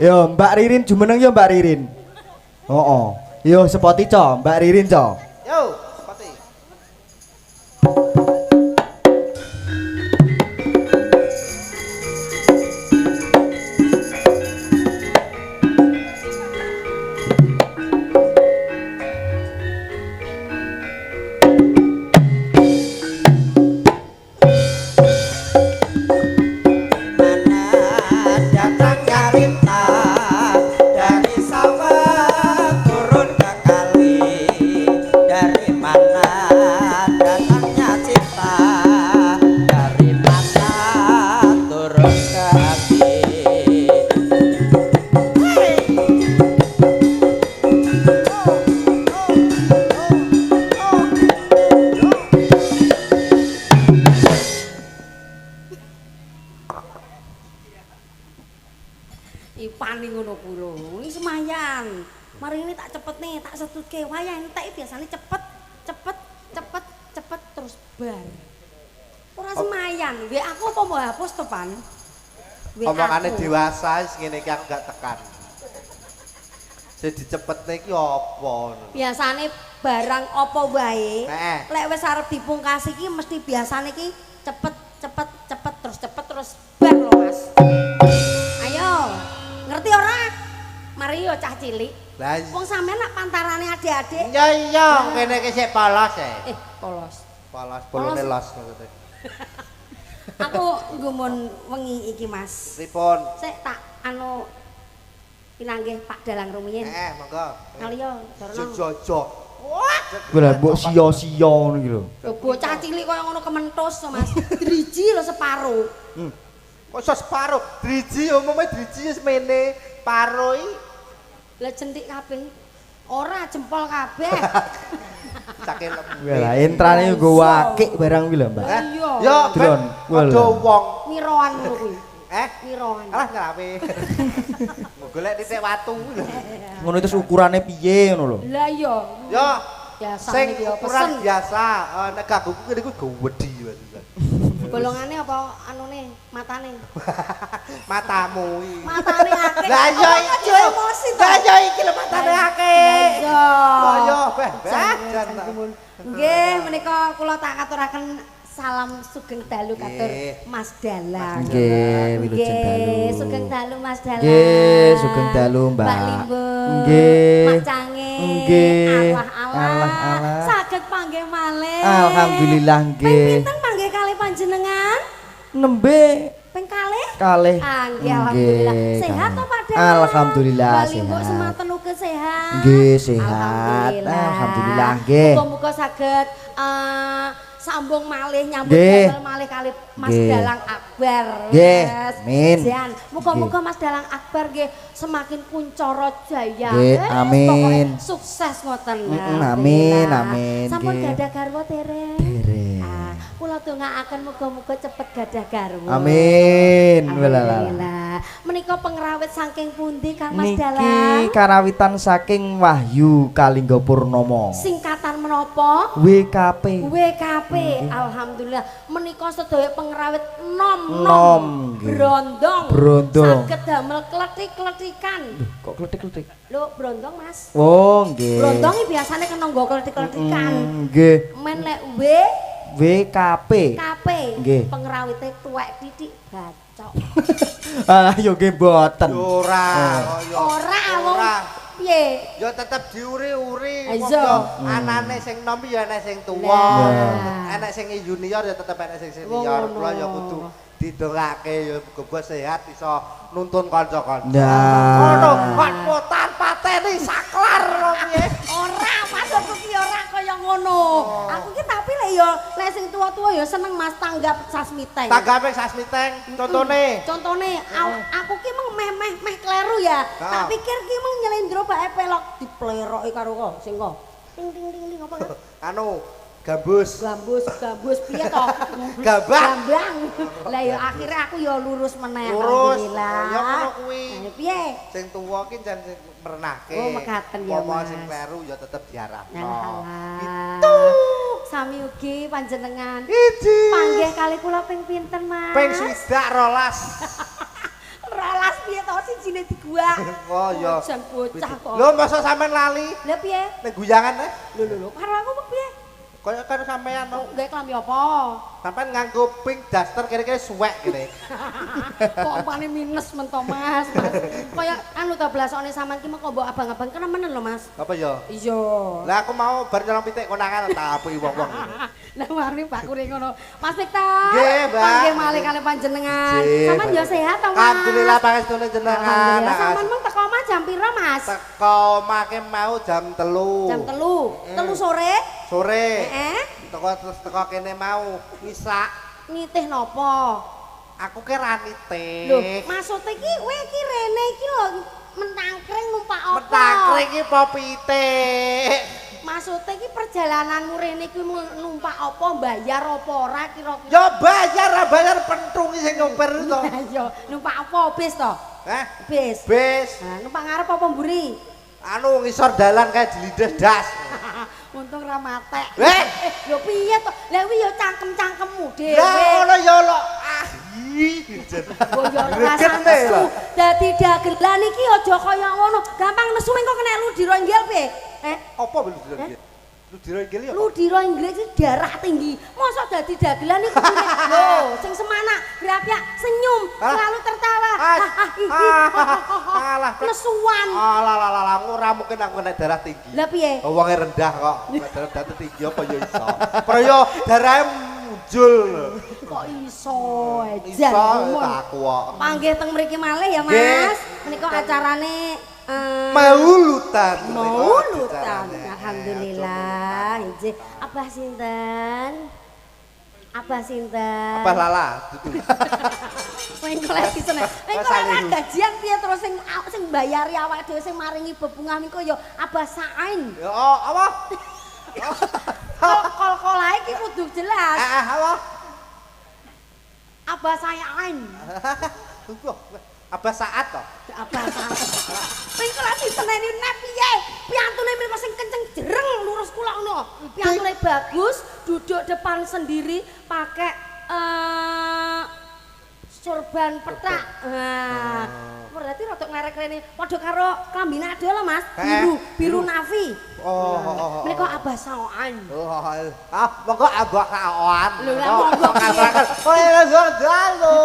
Yo Mbak Ririn jumeneng yo Mbak Ririn. Oh. Yo sepoti co Mbak Ririn co. Yo, sepati. Ipani ngono kula. Iki semayan. Mari ini tak cepet nih, tak setutke wayah entek biasane cepet terus bar. Ora semayan. Wek aku apa mau hapus to, Pan? Omongane dewasa wis ngene iki aku gak tekan. Sing dicepetne iki apa? Biasane barang apa wae. Heeh. Lek wis arep dipungkasi iki mesti biasane iki cepet terus bar lho, Mas. Ayo. Ngerti ora? Mari yo cah cilik. Lah Wong sampean nak pantarane adik-adik. iya kene iki sik polos Polos. Polos bolone los maksudnya. Aku nggumun wengi iki, Mas. Pripun? Sik tak anu pinanggih Pak Dalang rumiyin. Monggo. Kaliyo Darno. Jojo. Lah mbok sia-sia ngono iki lho. Lho bocah cilik kaya ngono kementhus to, Mas. Driji lho separo. Kok iso separo? Driji umumnya driji wis mene, paro iki Lah jentik kabeh. Ora jempol kabeh. cake lembu. Lah entrane nggo wakik barang kuwi lho, Mbak. Iya. Yo, Dron, padha wong. Miroan ngono kuwi. Miroan. Alah ngerape. Golek titik watu lho. Ngono itu ukurane piye ngono lho. Lah iya. Yo, Biasa sing iki yo ukuran pesen. biasa, nek gaguku kene iku gowedi maksudnya. Bolongane apa anune matane? Matamu iki. Matane akeh. Lah iya Aja iki. emosi to. Lah iya iki lho matane akeh. Iya. Oh yo, beh. Nggih, menika kula tak aturaken salam sugeng dalu katur Mas Dalang. Nggih, wilujeng dalu. Sugeng dalu Mas Dalang. Nggih, sugeng dalu, Mbak. Mbak Limbung. Nggih. Mas Cange. Nggih. Alah. Saged panggih malih. Alhamdulillah Ping nggih. pinten panggih kalih panjenengan? Nembe Ping kalih? kalih. Nggih, alhamdulillah. Sehat to Pak Dalang? Alhamdulillah Mbak Limbung sehat. semanten uga sehat. Nggih, sehat. Alhamdulillah nggih. Muga-muga saged sambung malih nyambut Nggih. damel malih kali Mas Nggih. Dalang Akbar. Nggih, Yes. amin. Jan, muga-muga Mas Dalang Akbar nggih semakin kuncara jaya. Nggih, Yes, amin. pokoknya sukses ngoten. Amin, amin, Sampun nggih. gadah garwa dereng. Dereng. Kula dongaaken muga-muga cepet gadah garwa. Amin. Walala. Alhamdulillah. Menika pengrawit saking pundi Kang Mas Niki Dalang? karawitan saking Wahyu Kalingga Purnomo. Singkatan menapa? WKP. WKP, alhamdulillah menika sedaya pengrawit nom Nom, nggih. brondong Brondong. saged damel kletik-kletikan Kok kletik-kletik? lho brondong Mas Oh, nggih. brondong iki biasane kena nggo kletik-kletikan Nggih. men lek WKP. WKP Nggih. pengrawite tuwek titik bacok Ah, yo nggih mboten. Ora, kaya. ora wong Ora. piye Ya tetep diuri-uri. Ayo. Wong yo anane sing nom ya enek sing tuwa. Lah. Enek sing junior ya tetep enek sing Wong senior. ngono. Kula ya kudu didongake ya muga sehat iso nuntun kanca-kanca. Nah. Ngono, kok tanpa teni saklar kok piye? ora maksudku ki ora kaya ngono aku ki tapi lek sing tuwa-tuwa ya seneng Mas tanggap sasmiteng Tanggape sasmiteng contone. Contone, aku ki meng meh kleru ya. Tak pikir ki meng nyelendro bae pelok dipleroki karo kok sing kok. Ting ting ting ting apa? Anu, gambus. Gambus piye to? Gambang. Gambang. Lah ya akhirnya aku ya lurus meneh Lurus. alhamdulillah. Ya ngono kuwi. Lah piye? Sing tuwa ki jan sing merenahke. Oh, mekaten ya, Apa Mas. sing kleru ya tetep diarahno. Itu sami ugi panjenengan. Iji. Panggih kali kula ping pinten, Mas? Ping swidak rolas. rolas piye to sijine diguak. Oh iya. Jan bocah kok. Lho masa sampean lali Lah piye? ning guyangan Lho karo aku kok piye? Kaya karo sampean Oh, no. gawe klambi apa? Sampean nganggo pink daster kira-kira suwek gini. Kok umpane minus men to Mas. Kaya anu to blasone sampean ki mengko mbok abang-abang kenemenen lho Mas. Apa ya? Iya. Lah aku mau bar nyolong pitik konangan tak apuki wong-wong. Lah mari Pak Kuring ngono. Mas Mikta. Nggih, Mbak. Panggih malih kali panjenengan. Nggih, Sampeyan Mbak. yo sehat to Mas? Alhamdulillah pangestune jenengan. Alhamdulillah. Sampeyan mung teko omah jam pira Mas? Teko make mau jam 3. Jam 3. 3 sore? Sore. Heeh. Teko kene mau ngisak. Nitih napa? Aku ki ra nitik. Lho, maksud iki kowe iki rene iki lho mentangkring numpak apa? Metangkring iki apa pitik? Maksudnya iki perjalananmu rene iki numpak apa, bayar apa ora kira-kira? Ya bayar, ra bayar pentung sing nyopir to. Ya, numpak apa bis to? Hah? Bis. Bis. Nah, numpak ngarep apa mburi? Anu ngisor dalan kayak dilindes das. Untung ra matek. Eh, Lho piye to? Lah kuwi ya cangkem-cangkemmu dhewe. lah ngono ya lo. Ah, Oh ya rasane nesu. Dadi dagelan iki aja kaya ngono. Gampang nesu engko kena ludira inggil piye? Apa ludiro inggil? Ludiro inggil ya? Ludira Inggris iki darah tinggi. Mosok dadi dagelan iki lho, sing semanak, grapiak, senyum, selalu tertawa. Alah. Nesuan. Alah, ora mungkin aku kena darah tinggi. Lah piye? Wonge rendah kok. Darah tinggi apa ya iso. Prayo darahe muncul. Kok iso Iso ejan. tak aku kok. Panggih teng mriki malih ya, Nggih. Mas. Menika acarane Maulutan. Maulutan. Alhamdulillah. Ije. Abah sinten? Abah sinten? Apa lala? Dudu. Weng kolek seneng. Weng kolek gajian piye terus sing mbayari awake dhewe sing maringi bebungah niku ya Abah Sain. Ya apa? Kol-kolae iki kudu jelas. Apa? Abah Sain. Apa saat toh? Abah Sain. Weng kolek diseneni nek piye? Piantune mriko sing kenceng jereng lurus kula ngono. Piantune bagus, duduk depan sendiri pakai sorban petak. Nah, berarti rodok ngarek rene padha karo klambine ade lho Mas. Biru navy. Oh. Menika Abah Saoan. Monggo abah kaoan. Lho lah monggo katakan. Oh, ya dalu.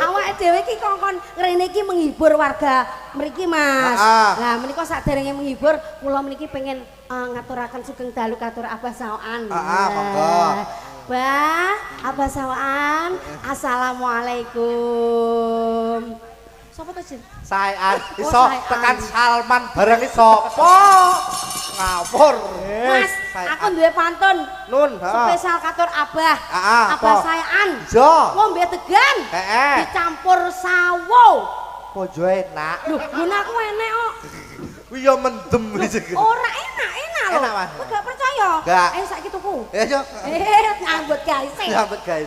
Awake dhewe iki kongkon ngrene iki menghibur warga mriki Mas. Lah menika saderenge menghibur kula meniki pengen ngaturaken sugeng dalu katur Abah Saoan. Monggo. Bah, Abah Saoan. Assalamualaikum. Sopo to, Jin? Saean iso Saean. tekan Salman bareng iki sapa? Ngawur. Mas, aku duwe pantun. Nun, Spesial katur Abah. Abah Abah Saean. Jo. Ngombe degan. Dicampur sawo. Pojo enak. Loh, ngono aku enek kok. Kuwi ya mendem iki. Ora enak lho. Enak, Mas. Enggak percaya? Enggak. Saiki tuku. Ya yo. Nyambut guys. Nyambut guys.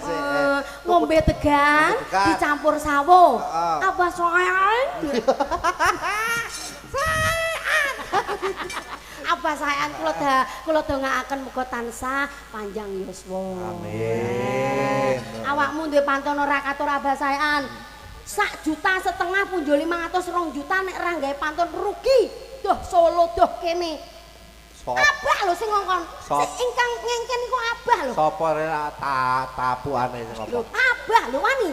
Ngombe degan Degan. dicampur sawo. Heeh. Abah Saean. Abah Saean kula dongaaken muga tansah panjang yuswa. Amin. Awakmu duwe pantun ora katur Abah Saean. 1,5 juta punjo 500 2 juta nek ora gawe pantun rugi. Duh Solo duh kene. Abah lho sing ngongkon. Sing ingkang ngengken iku Abah lho. Sapa rek tapuane sing Lho ngomong? Abah lho wani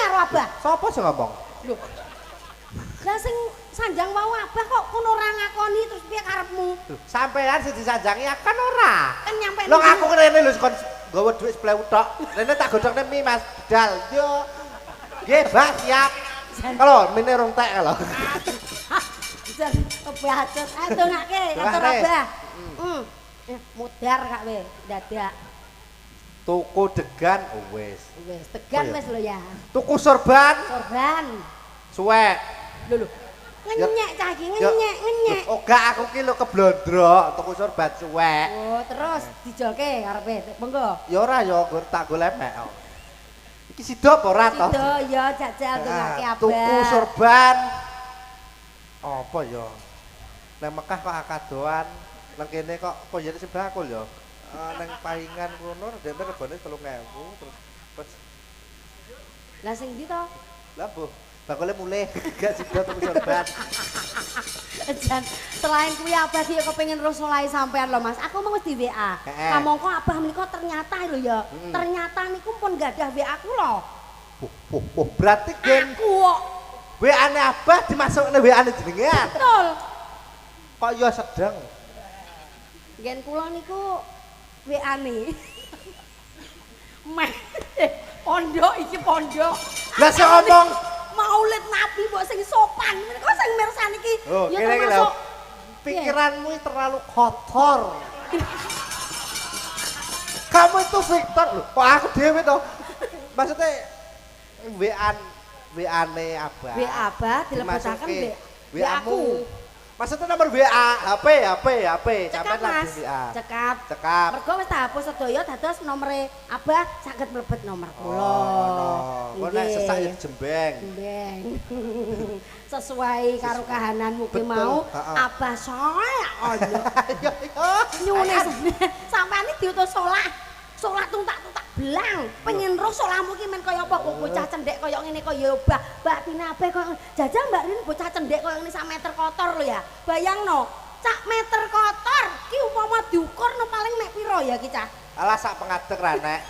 karo Abah. Sapa sing ngomong? Lho. Lah sing sanjang wau Abah kok kono ora ngakoni terus piye karepmu? Sampean sing disanjangi kan ora. Kan nyampe Lho aku kene lho kon nggawa dhuwit 10.000 tok. Rene tak godhokne mie Mas Dal. Yo. Nggih, Mbak, siap. Kalau mine rong tek lho. Jan kebacut. Ayo dongake katur Abah. Mudar kak we dadak. Tuku degan wis. Wis tegan wis lho ya. Tuku sorban Sorban. suwek. Lho. Ngenyek cah iki ngenyek. Oh, gak aku ki lho keblondrok tuku sorban suwek. Oh, terus dijolke karepe. Monggo. Ya ora ya tak go lemek. Iki sida apa ora to? Sido ya jajal dongake Abah. Tuku sorban. Apa ya? Nang Mekah kok akadoan, nang kene kok apa ya sebelah aku ya. Nang pahingan kono dhewe regane 3.000 terus Lah sing ndi to? lah Bu, bakule mulih gak sida tuku sorban. Jan, selain kuwi Abah ki kepengin rusulahi sampean lho Mas. Aku mau wis di WA. Kamangka Abah menika ternyata lho ya. Ternyata niku pun gadah WA aku lho. Berarti gen Aku kok. WA-ne Abah dimasukne WA-ne jenengan. Betul. Kok ya sedeng. Gen kula niku WA-ne. Meh. Pondok iki pondok. Lah sing ngomong Maulid Nabi mbok sing sopan. Menika sing mirsani iki oh, ya kene iki lho. termasuk Pikiranmu terlalu kotor. Kamu itu Victor loh. Kok aku dhewe to? Maksudnya WA-ne Abah. WA Abah dilebetaken Dimasuke WA aku. Maksudnya nomor WA, HP. Cekat Mas. Cekat. Cekap. Mergo wis tak hapus sedaya dados nomere Abah saged mlebet nomor kula. Oh, kok nek sesak ya jembeng. Jembeng. Sesuai karo kahananmu ki Betul, mau heeh. Abah soe ono. Ayo. Nyune sampeyan iki diutus salat tuntak-tuntak belang. Pengen roh salahmu ki men kaya apa bocah cendhek kaya ngene kaya Mbah. Mbak Tina Abeh kaya jajal Mbak Rin bocah cendhek kaya ngene sak meter kotor lho ya. Bayangno, sak meter kotor ki umpama diukur no paling mek piro ya ki cah? Alah sak pengadeg ra nek.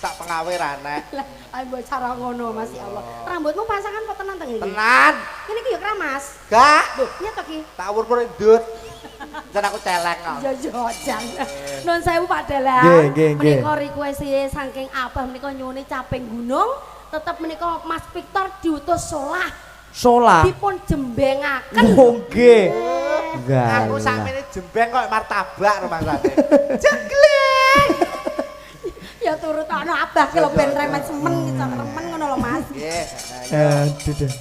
Sak pengawe ra nek. Lah, ayo mbok cara ngono Mas ya Allah. Rambutmu pasangan kok tenan teng iki? Tenan. Ini ki ya keramas. Gak. Lho, iya to ki? Tak ukur ndut. Jan aku celeng kok. Ya ya jan. Nun sewu Pak Dalang. Nggih. Menika request saking Abah menika nyuwun caping gunung, tetep menika Mas Victor diutus Solah. dipun jembengaken. Oh, nggih. Aku sakmene jembeng kok martabak rumangsane. Jegleng. Ya turut ana Abah ki lho ben remen semen iki remen ngono lho Mas. Nggih. Aduh deh.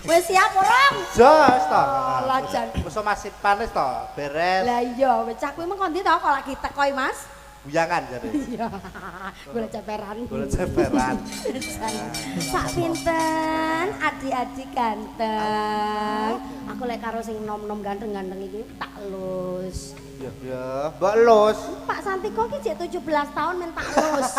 Wis siap urung? Jos to. Lah jan. Muso masih panis to, beres. Lah iya, cah kuwi mengko ndi to kok lagi teko iki Mas? Buyangan jare. Iya. Golek ceperan. Golek ceperan. Sak pinten adik-adik ganteng. Aku lek karo sing nom-nom ganteng-ganteng iki tak lus. Ya, mbok lus. Pak Santiko ki jek 17 tahun men tak lus.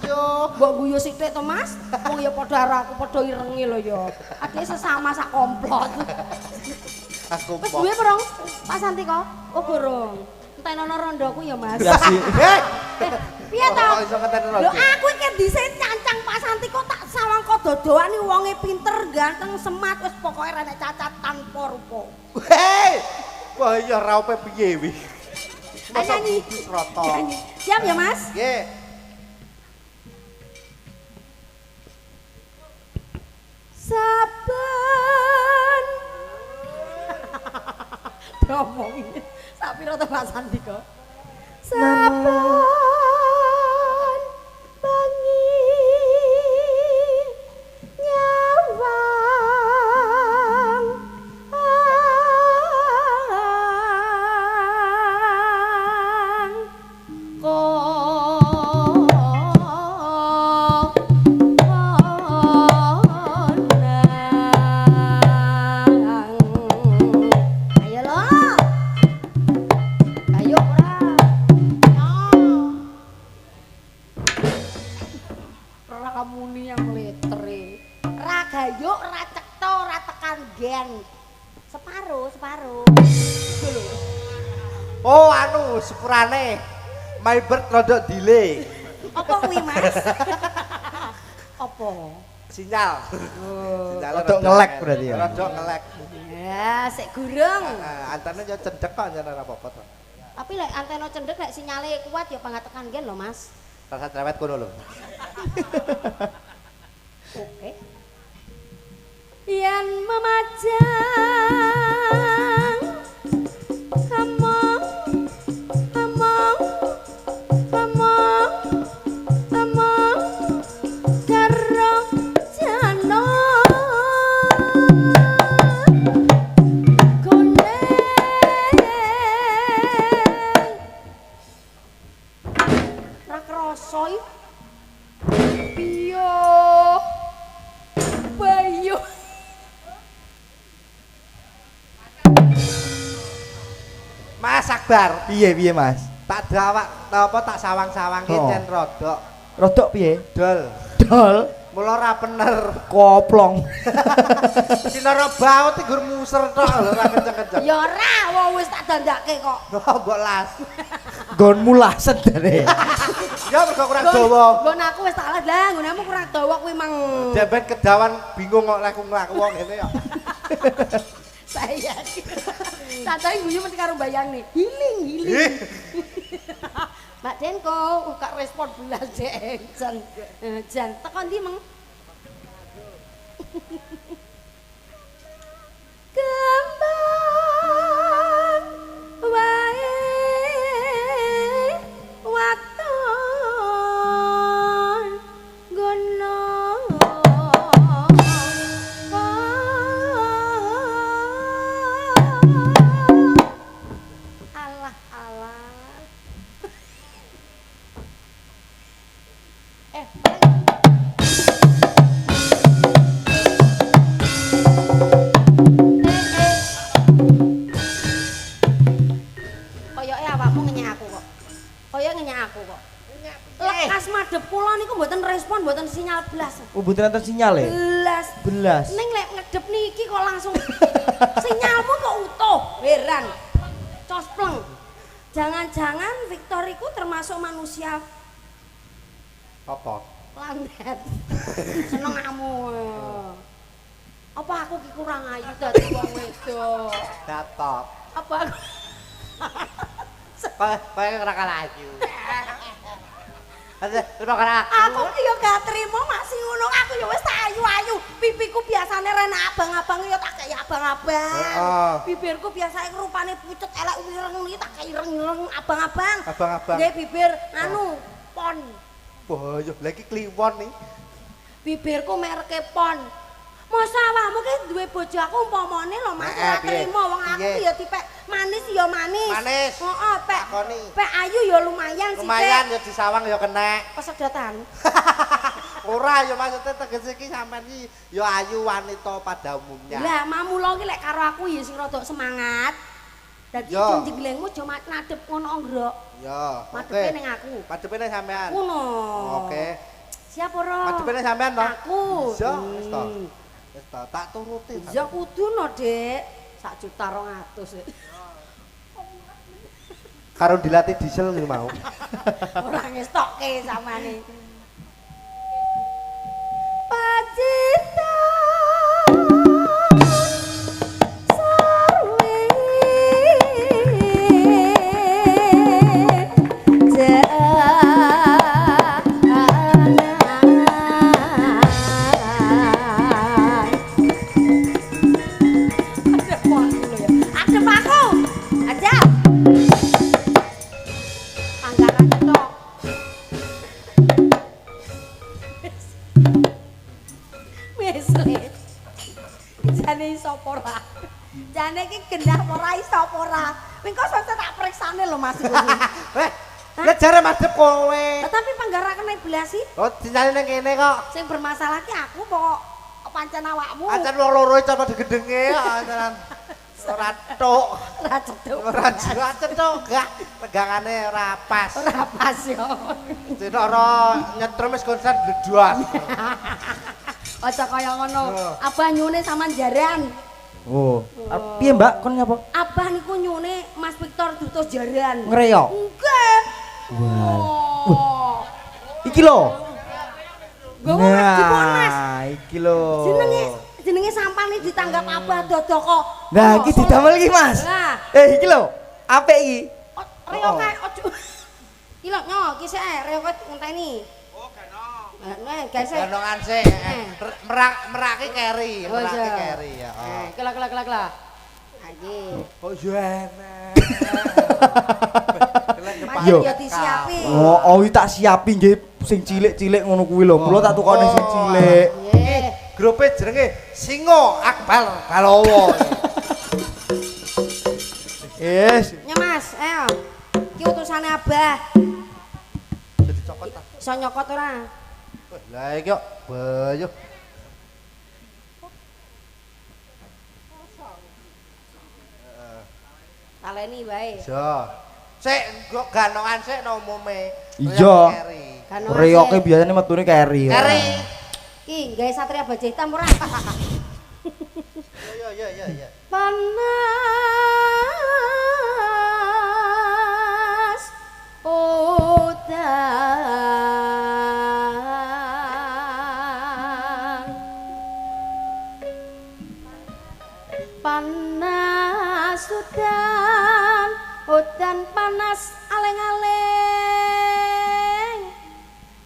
Yo, Mbok guyu sithik to Mas. Wong ya padha karo aku padha irengi lho ya. Adike sesama sak komplot. aku Wis mau. duwe perong Pak Santiko? Oh gorong. Entenono rondoku ya Mas. Kasih. Piye to? Kok iso ngenteni Lho rondo? aku iki dhisik nyancang Pak Santiko tak sawangka dodoani wonge pinter, ganteng, semat wis pokoke ra nek cacat tanpa rupa. Hei. Wah iya raupe piye wi? Masa Nyanyi. bubis roto. Nyanyi. Siap ya Mas? Nggih. Saben ngomong sak pira to Pak Sandika? Saben bengi nyawang ayo lo ayo ora ramuni yang letre ra gayuk ra cetha ra tekan gen separuh Oh anu sepurane. My bird rodok delay. apa kuwi Mas apa Sinyal. Sinyal Rodok ngelek berarti ya? Rodok ngelek. ya sik gurung Antene yo cendhek kok jan ora apa-apa to. tapi lek antena cendhek lek sinyale kuat ya pangat tekan gen lho Mas Rasa cerewet kono lho. oke yen memajang among karo jana ra krasa piyo bayu Mas Akbar, Piye Mas? tak dawak apa tak sawang-sawangi Oh. jen rodok Rodok piye? dol. Dol. Mula ora bener. Koplong. Sinara baut iki gur muser tok lho ora kenceng-kenceng. Ya ora, wong wis tak dandake kok. Mbok las. Nggonmu laset jane. Ya mergo kurang dawa. Nggon aku wis tak las lah, nggonmu kurang dawa kuwi mang. Dempet kedawan bingung kok lek ngaku wong ngene ya. Saya. Santai guyu mesti karo bayangne. Hiling. Mbak Denko, gak respon belas Dek. Jan, tekan ndi meng? Kembang wae waton gono alah koyoke awakmu ngenyek aku kok. Koyoke ngenyek aku kok. Lekas madhep kula niku mboten respon, mboten sinyal blas. Oh, mboten enten sinyal e? Belas. Belas. Ning lek ngedep niki kok langsung sinyalmu kok utuh. Heran. Cospleng. Jangan-jangan Victor iku termasuk manusia Apa? planet. Seneng kamu. Apa aku ki kurang ayu dadi wong wedok? Datok. Apa aku Kayak ora kalah ayu. Terima kasih. Aku ya gak trimo masih ngono. Aku ya wis tak ayu-ayu. Pipiku biasane rena abang-abang ya tak kaya abang-abang. Bibirku biasane rupane pucet elek ireng iki tak kaya ireng-ireng abang-abang. Abang-abang. Nggih bibir anu pon. Wah, yo lagi kliwon nih. Bibirku mereke pon. Masa awakmu ki duwe bojo aku umpamane lho Mas ora trimo wong aku ya dipek manis ya manis. Manis. Heeh, pek. Takoni. Pek ayu ya lumayan sih. Lumayan ya disawang ya kenek. Kesedotan. Ora ya maksudnya tegese iki sampean iki ya ayu wanita pada umumnya. Lah mamula ki lek karo aku ya sing rada semangat. Dadi Yo. jenglengmu aja madhep ngono nggrok. Ya, Madhepe ning aku. Madhepe ning sampean. Ngono. Oke. Siap ora? Madhepe ning sampean to? Aku. Iya, wis to. Wis to, tak turuti. Ya kudu no, Dik. 1.200.000. Karo dilatih diesel iki mau. Ora ngestokke samane. Pacita sarwe Adep aku. Aja. Anggaran tok. Mesle. Jane iso apa ora? Jane iki gendah ora iso apa ora? Mengko sampe tak periksane lho Mas. Lah jare madhep kowe. Tapi panggarakane belas sih Oh, dinyali ning kene kok. sing bermasalah ki aku kok pancen awakmu. Ancen wong loro coba digedenge ancenan. Ora tok. Ora cedhuk. Ora ancen tok gak tegangane ora pas. Ora pas yo. Dinara nyetrum wis konser bledwas. Aja kaya ngono. Oh. Abah nyune sampean jaran. Oh. Piye Mbak kon ngapa? Abah niku nyune Mas Victor dutus jaran. Ngreok. Enggak. Wah. Oh. Iki lho. Gowo Mas Mas. Iki lho. Jenenge sampane ditanggap Abah dodoko. Nah, iki didamel iki, Mas. Lah, Iki lho. Apik iki. reoke ojo. Iki lho nyo, iki sik reoke ngenteni. Oh, kena. Nah, guys. Gendongan sik. Merake keri, merake keri ya. Kela. Iki. Oh, yo enak. Yo. Ya disiapi. Oh, tak siapi nggih sing cilik-cilik ngono kuwi lho. Mula tak tukokne sing cilik. Nggih. Grupe jenenge Singo Akbar Balowo. Yes. Nya Mas, ayo. Iki utusane Abah. Jadi cokot ta. Iso nyokot ora? Lah iki kok bayo. Taleni wae. Jo. Sik nggo ganongan sik no umume. Iya. Keri. Ganongan Reoke sik. biasane metune keri. Keri. Ki, gawe Satria Baja Hitam ora? Ya. Panas udan panas udan panas aleng-aleng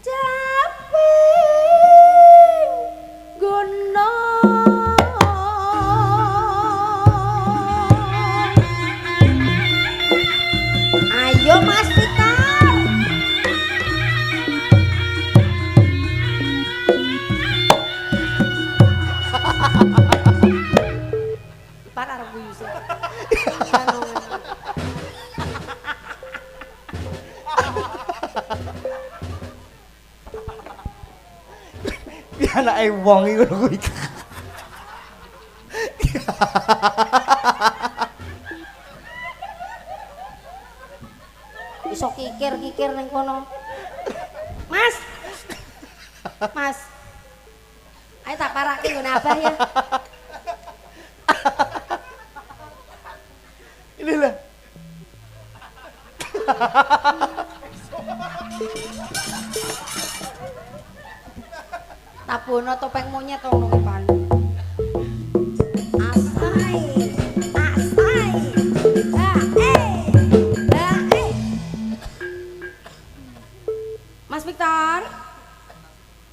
caping gunung ayo Mas Victor para arep buyuse Anake wong iku lho kuwi. iso kikir-kikir ning kono. Mas. Mas. Ayo tak parake nggon Abah ya. Ini lah. Tabono topeng monyet ngono ki Pan. Asai. Asai. Mas Victor.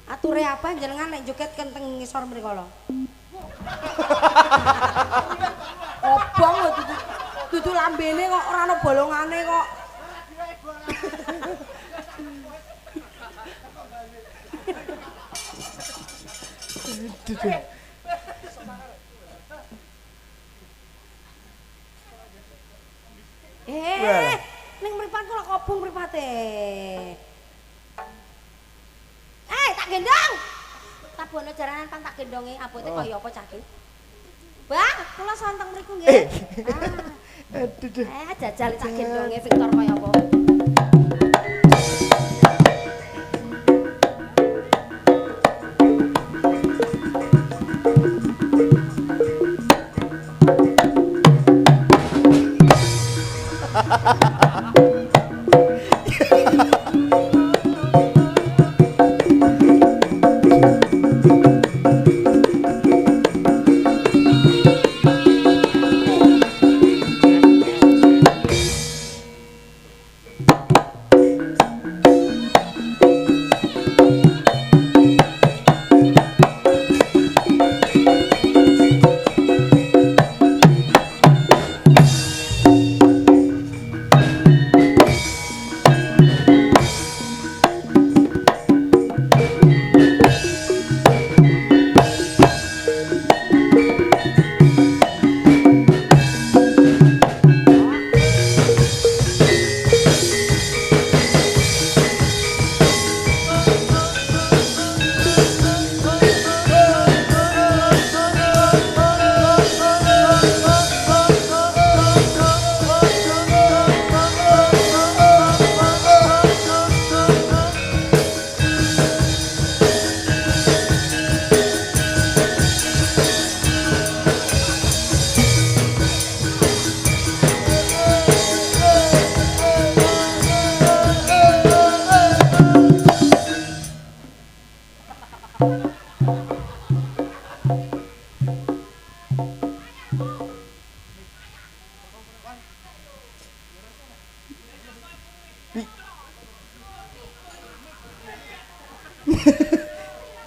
Ature apa jenengan nek joget kenteng ngisor mriko lho. Obong lho dudu lambene kok ora ana bolongane kok. Ning mripat kok kobong mripate. Tak gendong. Tabono jaranan Pan tak gendonge abote kaya apa cah iki? Bang, kula sonteng mriku nggih. Aduh. Jajal cah gendonge Victor kaya apa?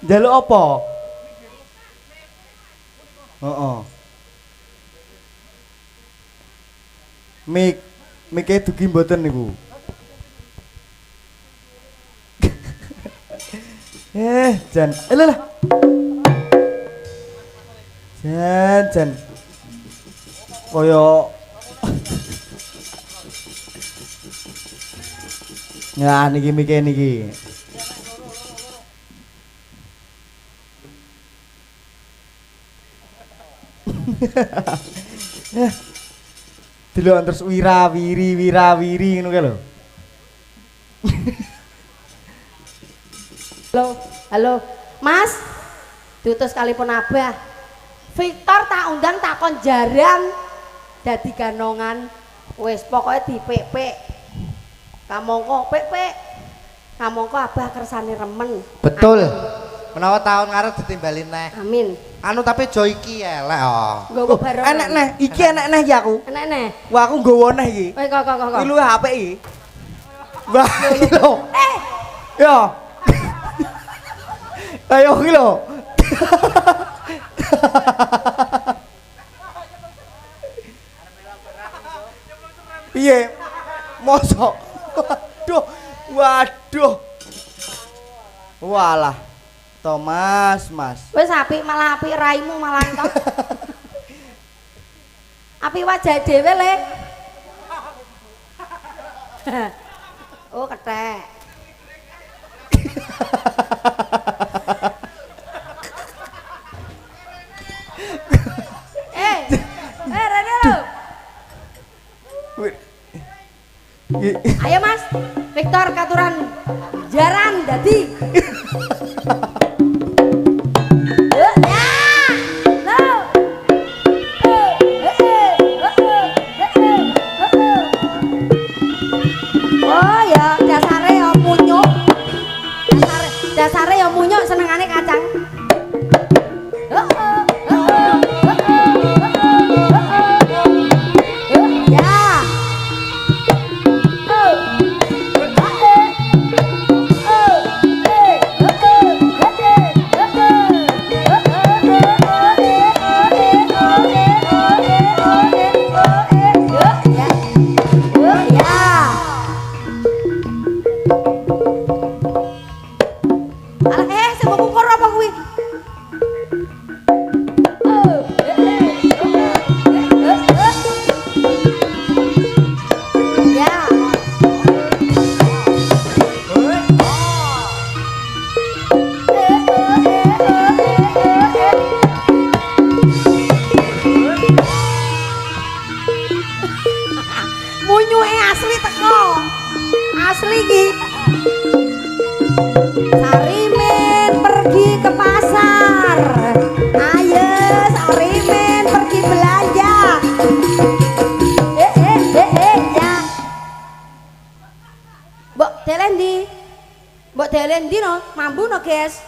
Jaluk apa? Heeh. Mike dugi mboten niku. Jan. Lah. Jan. Koyo Ya niki Mike niki. Delok terus wira-wiri ngono kae lho. Halo, Mas. Diutus kalipun Abah. Victor tak undang takon jaran dadi ganongan. Wis pokoke dipek-pek. Kamangka pek-pek. Kamangka Abah kersane remen. Betul. Menawa tahun ngarep ditimbali neh. Amin. Anu tapi jo iki elek oh. Nggowo bareng. Enak neh, iki enak neh ya aku. Enak neh. Wah, aku nggowo neh iki. Kok. Iki lu HP iki. Wah, iki lho. Ya. Ayo iki lho. Piye? Mosok. Waduh. Walah. Thomas, Mas. Wis apik malah apik raimu malah entok. Apik wajah dhewe le. Oh, kethek. Rene lho. Ayo Mas, Victor katuran jaran dadi. Oh ya, dasare ya munyuk. Dasare ya munyuk senengane kacang. Ya. Alah sing ngukur apa kuwi? Ya. Munyuke asli teko. Asli iki. Sarimin pergi ke pasar. Ayo Sarimin pergi belanja. Ya. Mbok delen ndi no? Mambu no, guys.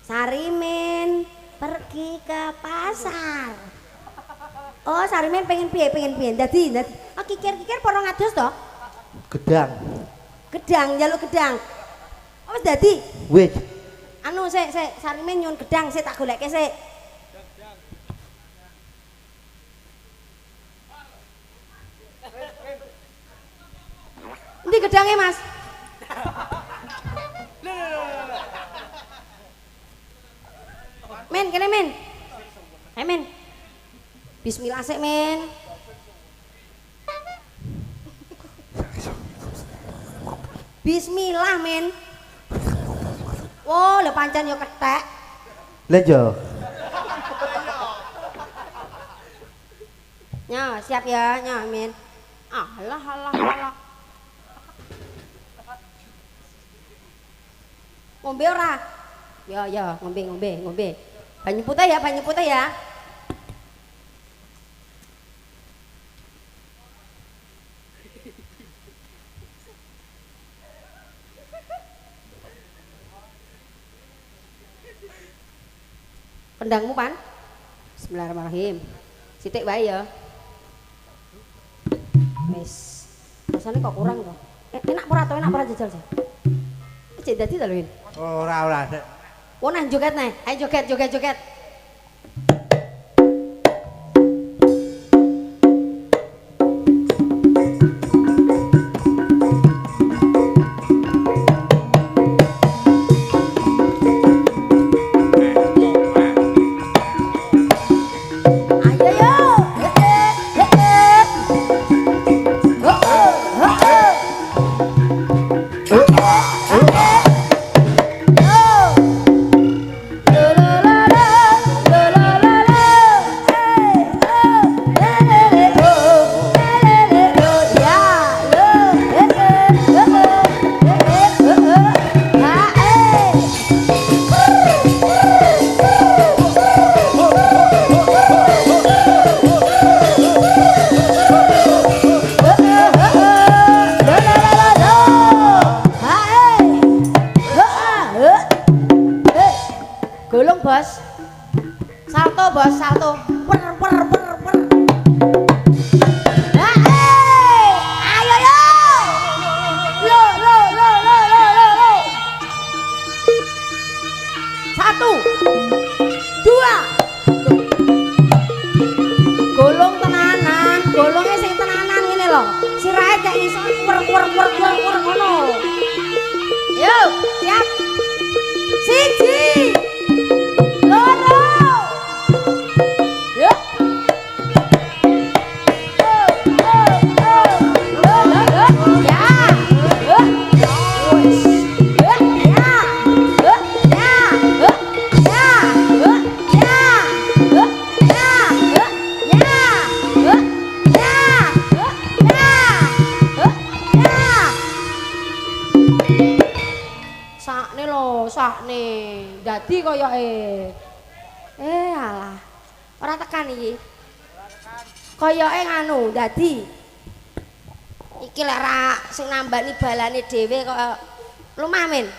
Sarimin pergi ke pasar. Oh, Sarimin pengen piye? Dadi kikir-kikir para ngadus to? Gedang. Gedang, njaluk gedang. Oh, wis dadi. Wis. Anu sik Sarimin nyun gedang sik tak goleke sik. Endi gedange, Mas? Men, kene men. Men. Bismillah sik, men. Bismillah, men. Oh, lho pancen yo kethek. Lah yo. Nya, siap ya, nya, men. Alah. Ngombe ora? Ya, ngombe. Banyu putih ya. Kendangmu pan? Bismillahirrahmanirrahim. Sithik wae ya. Wis. Rasane kok kurang kok. Enak ora jajal sih. Cek dadi ta lho, Win? Ora. Oh, nang joget nih. Ayo joget. La la la la. bos. Salto bos, salto. Per. Ayo yo. Lo. 1, 2. Golong tenanan, golongnya sing tenanan ngene lho. Sirahe gak iso per ngono. Yo, siap. 1, 2. Yo. Sakne dadi koyoke alah ora tekan iki koyoke nganu dadi iki lek ra sing nambani balane dhewe kok lumah men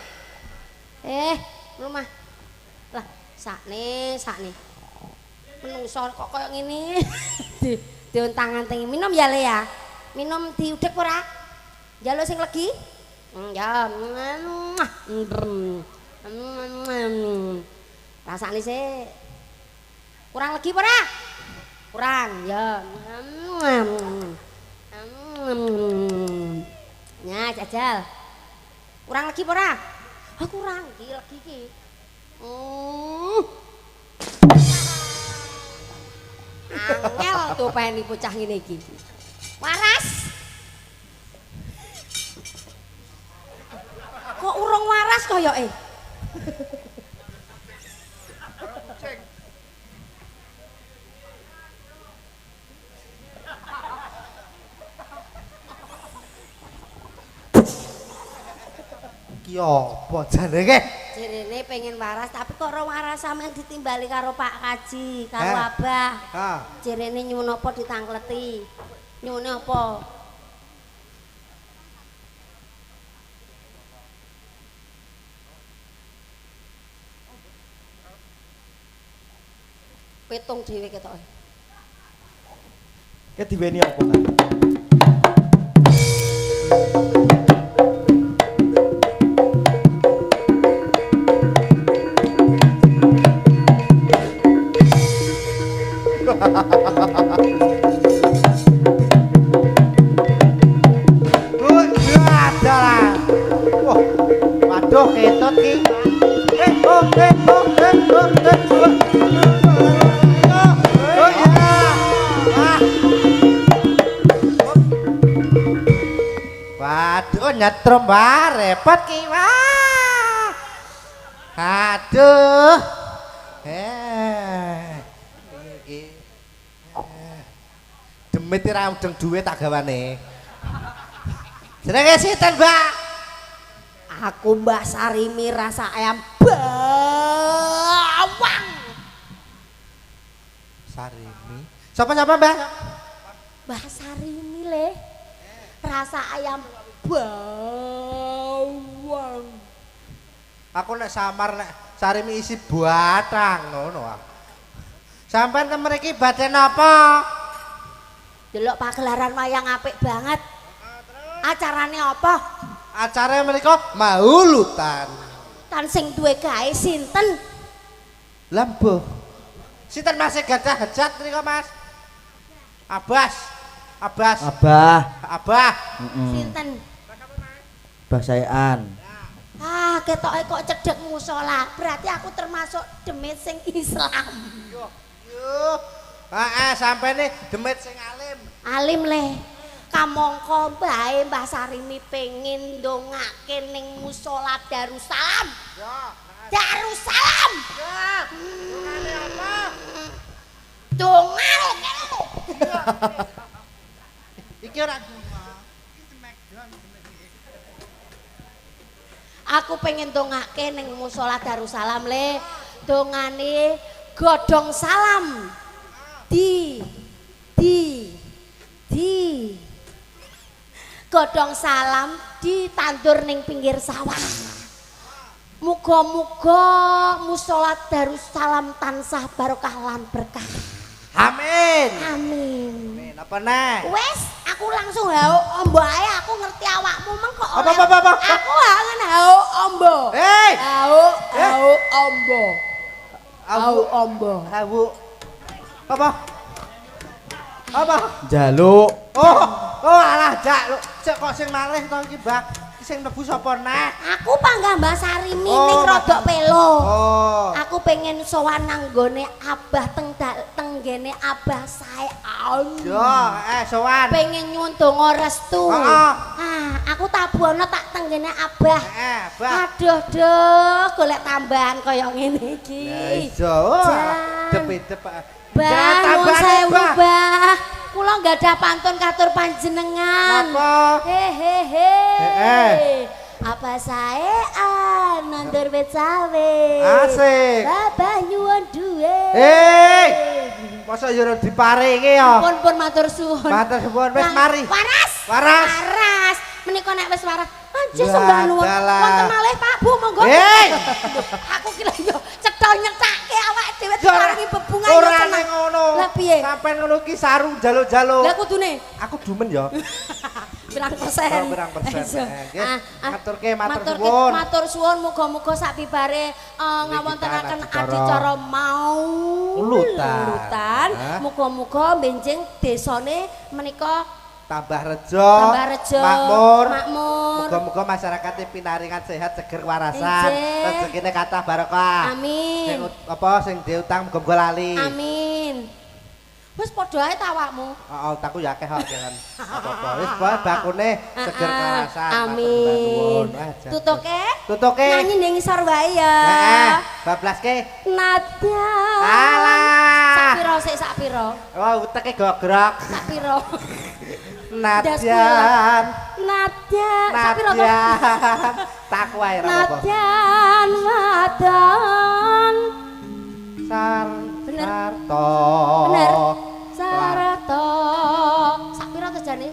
lumah lah sakne menungso kok koyo ngene diontang-anting minum ya Le ya minum diudek ora njaluk sing legi ya rasane sih kurang lagi ora kurang ya ya jajal kurang lagi ora kurang iki lagi iki angel tuh pengen bocah ngene iki waras kok urung waras koyoke Ki apa jenenge? Jerene pengen waras tapi kok ora waras sampean ditimbali karo Pak Kaji, karo Abah. Jerene nyuwun apa ditangkleti? Nyuwune apa? Petung dhewe ketoke. Ket diweni apa kan? Waduh ketut ki. Waduh nyetrum wah repot ki wah. Aduh. Demit ora udeng duwe tak gawane. Jenenge sinten, Mbak? Aku Mbak Sarimi rasa ayam bawang. Sarimi. Sapa Mbak? Mbak Sarimi le. Rasa ayam bawang. Aku nek samar nek Sarimi isi batang ngono ah. Sampeyan ten mriki badhe napa? Delok pagelaran wayang apik banget. Acarane apa? Acara mereka maulutan. Tan sing duwe gawe sinten? Lambo. Sinten masih gadah hajat mriko, Mas? Abah. Sinten? Basayan. Ah, ketoke kok cedhek musala. Berarti aku termasuk demit sing Islam. Yo. Sampene demit sing alim. Alim le. Kamangka bae Mbah Sarimi pengin ndongake ning musala Darussalam. Ya. Darussalam. Ya. Dongane apa? Dongane. Iki ora donga. Aku pengen dongake ning musala Darussalam le. Dongane godhong salam. Di godhong salam ditandur ning pinggir sawah. Muga-muga musala Darussalam tansah barokah lan berkah. Amin. Amin. Amin. Apa neh? Wes, aku langsung hauk ombo ae, aku ngerti awakmu mengko Apa? Aku angen hauk ombo. Hei. Hauk ombo. Hauk ombo. Hawu. Apa? Apa? Jaluk. Oh alah jak lu. Sik kok sing malih to iki, Mbak. Sing mlebu sapa neh? Aku Panggambah Sarimi Oh, ning Rodok Pelo. Oh. Aku pengen sowan nang nggone Abah tenggene Abah sae. Yo, sowan. Pengen nyuwun donga restu. Heeh. Aku tabuhana tak tenggene Abah. Bah. Aduh, golek tambahan kaya ngene iki. Ya iso. Dep-dep. Bah, nuwun sewu, Bah. Kula nggadah pantun katur panjenengan. Napa? Hehehe. Apa sae nandur wit sawit. Asik. Babah nyuwun duwe. Masa yo diparingi ya? Pun matur suwun. Matur suwun wis mari. Waras. Waras. Waras. Menika nek wis waras. Aja Ya, sembah nuwun. dalah. Wonten malih Pak Bu monggo. Aku kira yo cetha nyetake awake dhewe diparingi bebungan yo Ora tenang. ning ngono. Lah piye? Sampeyan ngono ki saru jaluk-jaluk. Lah kudune Aku dumen ya. pirang persen? Oh, pirang persen. Iso. Nggih. Maturke, Matur suwun. matur suwun muga-muga sabibare ngawontenaken adicara adicara mau Ulutan. Muga-muga benjing desane menika Tambah rejo. tambah rejo, Makmur. makmur. Muga-muga masyarakatnya pinaringan sehat, seger, warasan. Injih. Rezekine kathah barokah. Sing Amin. sing diutang muga-muga lali. Amin. Wis padha ae ta awakmu. Heeh, takku ya akeh kok jangan. Apa-apa. Wis bakune seger warasan. Amin. Tutuke? Tutuke. Nyanyi ning ngisor wae ya. Bablaske. Nadya. Alah. Sapiro sik sapiro? Wah, uteke gogrok. Sapiro? Nadyan. Nadya. Sapiro to? Nadyan. Takku ae ra apa-apa. Nadyan wadon. Bener. Sarto. Bener. Sarata. Sapiro to jane?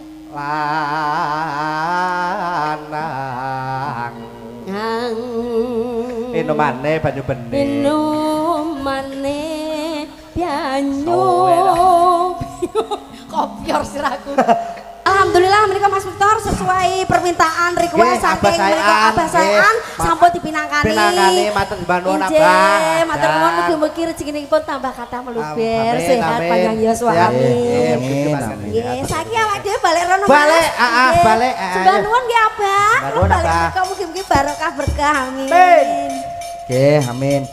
Lanang. Nang. Minumane banyu bening. Minumane banyu. Kopior siraku. Alhamdulillah menika Mas Victor sesuai permintaan request Nggih, saking Abah menika Sayan, Abah Sayan nggih. sampun dipinangkani. Pinangkani matur nuwun Injih, Abah. matur nuwun mugi-mugi rezekinipun tambah kathah meluber, Amin, sehat amin. panjang yuswa. Sehat, Amin. Amin. Nggih, saiki awake dhewe balik rono. Balik, Mas. Nggih. balik, Sembah nuwun nggih Abah. Sembah nuwun, Balik Abah. menika mugi-mugi barokah berkah. Amin. Amin. Oke, amin.